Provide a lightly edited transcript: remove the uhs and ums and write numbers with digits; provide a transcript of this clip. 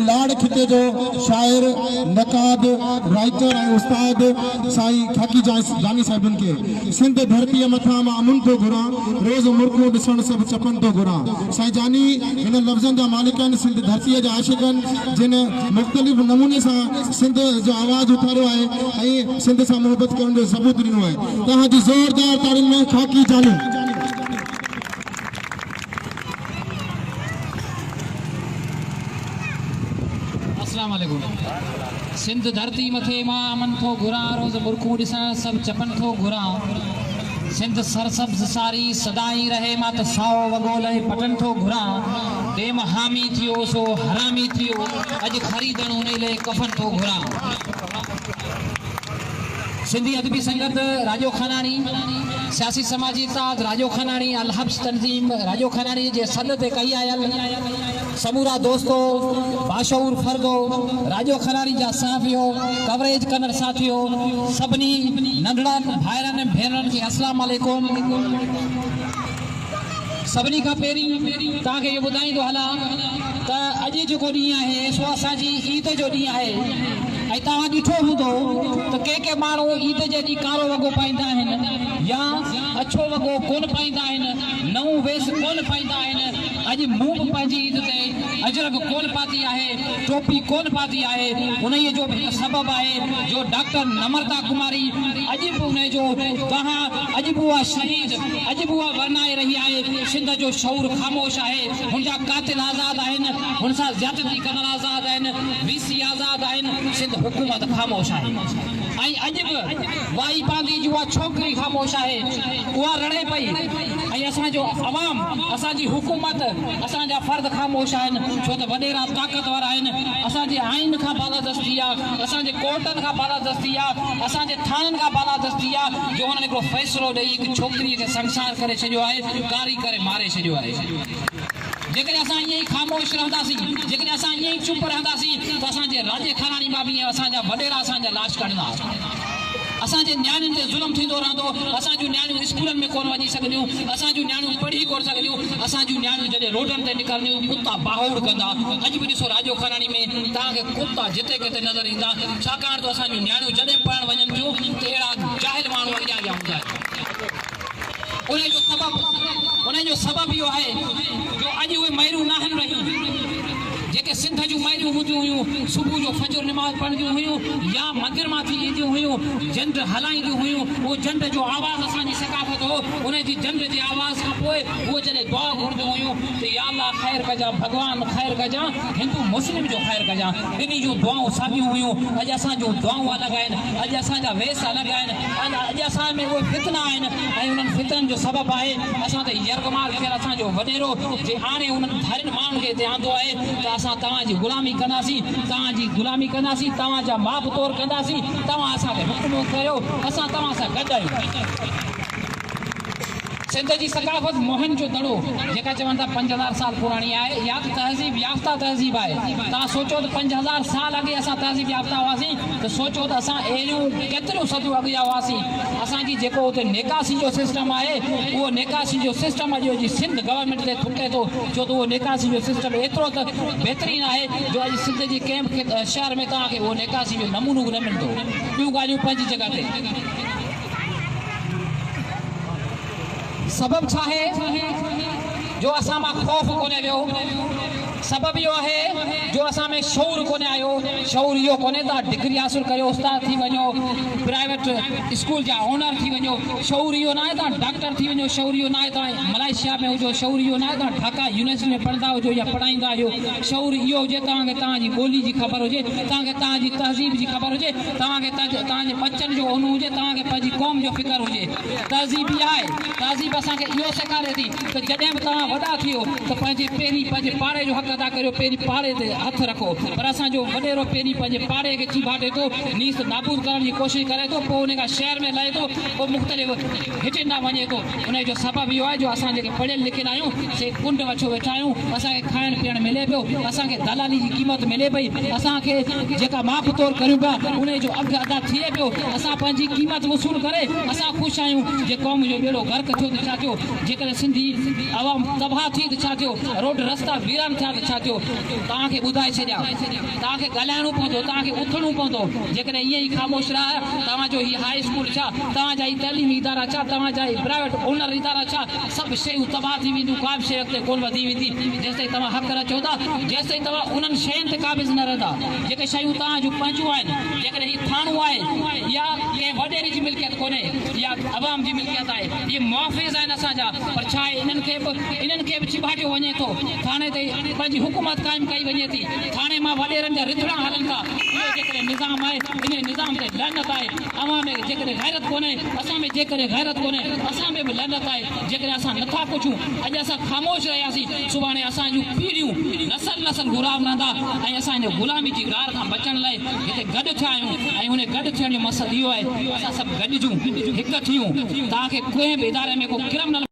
लाड़ खिते जो शायर नकाद राइटर ऐं उस्ताद साईं खाकी जानी साहिबन के सिंध धरती मथा मां अमन तो घुरा रोज़ मुल्कूं ॾिसण सब चपन तो घुरा। साईं जानी इन लफ़्ज़नि जा मालिक आहिनि, सिंध धरती जा आशिक़ आहिनि, जिन मुख़्तलिफ़ नमूने सां सिंध जो आवाज़ उथारियो आहे ऐं सिंध सां मोहबत करण जो सबूत ॾिनो आहे। तव्हांजी ज़ोरदार तारीफ़ में खाकी जानी। सिंध धरती मथे मां अमन थो घुरा रोज़ मुल्कूं ॾिसण सब चपन थो घुरा। सिंध सरसब्ज़ सारी सदाई रहे मां त साओ वॻो लहे पटन थो घुरा। टेम हामी थियो सो हरामी थियो अॼु ख़रीदण उन लाइ कफन थो घुरा। सिंधी अदबी संगत राजो खानानी, सियासी समाजी इत्तेहाद राजो खानानी, अलहब्स तंज़ीम राजो खानानी जे सद ते कई आयल समूरा दोस्तो बाशऊर फर्दो राजो खानानी जा साफ़ियो कवरेज कनर साथियो सभिनी नंढड़ा भाइरनि भेनरनि खे अस्सलाम वालेकुम। सभिनी खां पहिरीं तव्हांखे इहो ॿुधाईंदो हलां त अॼु जेको ॾींहुं आहे सो असांजी ईद जो ॾींहुं आहे ऐं तव्हां ॾिठो हूंदो त के माण्हू ईद जे ॾींहुं कारो वॻो पाईंदा आहिनि या अछो वॻो कोन पाईंदा आहिनि, नओं वेस कोन पाईंदा आहिनि। अॼु मूं बि पंहिंजी ईद ते अजरक कोन पाती आहे, टोपी कोन पाती आहे। उन जो बि सबबु आहे जो डॉक्टर नम्रता कुमारी अॼु बि उन जो तव्हां अॼु बि उहा शहीद अॼु बि उहा वर्नाए रही आहे। सिंध जो शऊर ख़ामोश आहे, हुन जा कातिल आज़ाद आहिनि, हुन सां ज़्यादती कंदड़ आज़ाद आहिनि, वीसी आज़ाद आहिनि, सिंध हुकूमत ख़ामोश आहे। ऐं अॼु बि वाई पांदी जी उहा छोकिरी ख़ामोश आहे, उहा रड़े पई ऐं असांजो अवाम असांजी हुकूमत असांजा फ़र्द ख़ामोश आहिनि छो त वॾेरा ताक़तवर आहिनि। असांजे आइन खां बालादस्ती आहे, असांजे कोर्टनि खां बालादस्ती आहे, असांजे थाननि खां बालादस्ती आहे जो हुननि हिकिड़ो फ़ैसिलो ॾेई हिकु छोकिरीअ खे संसार करे छॾियो आहे, कारी करे मारे छॾियो आहे। जेकॾहिं असां ईअं ई ख़ामोश रहंदासीं, जेकॾहिं असां ईअं ई चुप रहंदासीं त असांजे राजे खानानी मां बि असांजा वॾेरा असांजा लाश कढंदा। असांजे नियाणियुनि ते ज़ुल्म थींदो रहंदो, असांजूं नियाणियूं स्कूलनि में कोन वञी सघंदियूं, असांजूं नियाणियूं पढ़ी कोन सघंदियूं, असांजूं नियाणियूं जॾहिं रोडनि ते निकिरंदियूं कुता बाहोड़ कंदा। अॼु बि ॾिसो राजो खानानी में तव्हांखे कुता जिते किथे नज़र ईंदा, छाकाणि त असांजूं नियाणियूं जॾहिं पढ़णु वञनि थियूं त अहिड़ा जाहिल माण्हू अॻियां अॻियां हूंदा आहिनि। उन जो सबबु इहो आहे जो अॼु उहे महिरूं न आहिनि रहियूं जेके सिंध जूं महिरूं हूंदियूं हुयूं, सुबुह जो फजर निमाज़ पढ़ंदियूं हुयूं या मंदिर मां थी ईंदियूं हुयूं, झंड हलाईंदियूं हुयूं। उहो झंड जो आवाज़ असांजी सकाफ़त हो, उन जी झंड जे आवाज़ खां पोइ उहे जॾहिं दुआ घुरंदियूं हुयूं त या अल्लाह ख़ैरु कजां, भॻवान ख़ैरु कजां, हिंदू मुस्लिम जो ख़ैरु कजां। इन जूं दुआऊं साॻियूं हुयूं। अॼु असां जूं दुआऊं अलॻि आहिनि, अॼु असांजा वेस अलॻि आहिनि, अॼु असां में उहे फितना आहिनि ऐं उन्हनि फितननि जो सबबु आहे असां त यरगमाल खे असांजो वॾेरो जे हाणे उन्हनि धारियुनि माण्हुनि खे हिते आंदो आहे त असां तव्हांजी ग़ुलामी कंदासीं, तव्हांजी ग़ुलामी कंदासीं, तव्हांजा माप तौर कंदासीं, तव्हां असांखे हुकुम कयो, असां तव्हां सां गॾु आहियूं। सिंध जी सकाफ़त मोहन जो दड़ो जेका चवनि था 5000 साल पुराणी आहे या त तहज़ीब याफ़्ता तहज़ीब आहे। तव्हां सोचो त 5000 साल अॻे असां तहज़ीब याफ़्ता हुआसीं त सोचो त असां अहिड़ियूं केतिरियूं सदियूं अॻियां हुआसीं। असांजी जेको हुते निकासी जो सिस्टम आहे उहो निकासी जो सिस्टम अॼु जी सिंध गवर्नमेंट ते थुके थो छो त उहो निकासी जो सिस्टम एतिरो त बहितरीनु आहे जो अॼु सिंध जी कंहिं शहर में तव्हांखे उहो निकासी जो नमूनो न मिलंदो। ॿियूं ॻाल्हियूं पंहिंजी जॻह ते। सबब छा आहे जो असां मां ख़ौफ़ कोन्हे वियो, सबब इहो आहे जो असां में शऊर कोन्हे आयो। शऊर इहो कोन्हे तव्हां डिग्री हासिल कयो, उस्ताद थी वञो, प्राइवेट स्कूल जा ओनर थी वञो। शऊर इहो न आहे तव्हां डॉक्टर थी वञो, शऊर इहो न आहे तव्हां मलेशिया में हुजो, शऊर इहो न आहे तव्हां ढाका यूनिवर्सिटी में पढ़ंदा हुजो या पढ़ाईंदा हुजो। शऊर इहो हुजे तव्हांखे तव्हांजी ॿोली जी ख़बर हुजे, तव्हांखे तव्हांजी तहज़ीब जी ख़बर हुजे, तव्हांखे तव्हांजे बचनि जो ओनू हुजे, तव्हांखे पंहिंजी क़ौम जो फ़िक्र हुजे। तहज़ीब इहा आहे, तहज़ीब असांखे इहो सेखारे थी त जॾहिं बि तव्हां वॾा थियो त पहिरीं पंहिंजे पाड़े जो हक़ अदा करियो, पहिरीं पाड़े ते हथु रखो। पर असांजो वॾेरो पहिरीं पंहिंजे पाड़े खे चीभाटे थो, नीस नाबूद करण जी कोशिशि करे थो, पोइ उन खां शहर में लहे थो, पोइ मुख़्तलिफ़ हिटिंदा वञे थो। उन जो सबबु इहो आहे जो असां जेके पढ़ियल लिखियल आहियूं से कुंड वछो वेठा आहियूं, असांखे खाइण पीअण मिले पियो, असांखे दलाली जी क़ीमत मिले पई, असांखे जेका माफ़ तौर करियूं पिया उन जो अघु अदा थिए पियो, असां पंहिंजी क़ीमत वसूल करे असां ख़ुशि आहियूं जे क़ौम जो बेड़ो गर्क थियो त छा थियो जेकॾहिं सिंधी आवाम तबाह थी त छा थियो रोड रस्ता वीरान थिया त छा थियो तव्हांखे ॿुधाए छॾिया तव्हांखे ॻाल्हाइणो पवंदो तव्हांखे उथणो पवंदो जेकॾहिं ईअं ई ख़ामोश रहा तव्हांजो हीउ हाई स्कूल छा तव्हांजा ई तइलीमी इदारा छा तव्हांजा ई प्राइवेट ओनर इदारा छा सभु शयूं तबाह थी वेंदियूं का बि शइ अॻिते कोन वधी वेंदी जेसिताईं तव्हां हक़ रचो था जेसिताईं तव्हां उन्हनि शयुनि ते क़ाबिज़ न रहंदा जेके शयूं तव्हां जूं पंहिंजूं आहिनि जेकॾहिं हीउ थाणो आहे या कंहिं वॾेरे जी मिल्कियत कोन्हे या अवाम जी मिल्कियत आहे इहे मुआफ़िज़ आहिनि असांजा पर छा आहे इन्हनि खे बि चिभाटियो वञे थो थाणे ते पंहिंजी हुकूमत क़ाइमु कई वञे थी थाणे मां वॾेरनि जा रिथड़ा हलनि था इहो जेकॾहिं निज़ाम आहे इन निज़ाम ते लहनत आहे अवां में जेकॾहिं गैरत कोन्हे असां में जेकॾहिं गैरत कोन्हे असां में बि लहनत आहे जेकॾहिं असां नथा पुछूं अॼु असां ख़ामोश रहियासीं सुभाणे असांजूं पीढ़ियूं नसल गुलाम रहंदा ऐं असांजे ग़ुलामी जी गार खां बचण लाइ हिते गॾु थिया आहियूं ऐं हुन गॾु थियण जो मक़सदु इहो आहे असां सभु गॾिजूं हिकु थियूं तव्हांखे कंहिं बि इदारे में को क्रिमिनल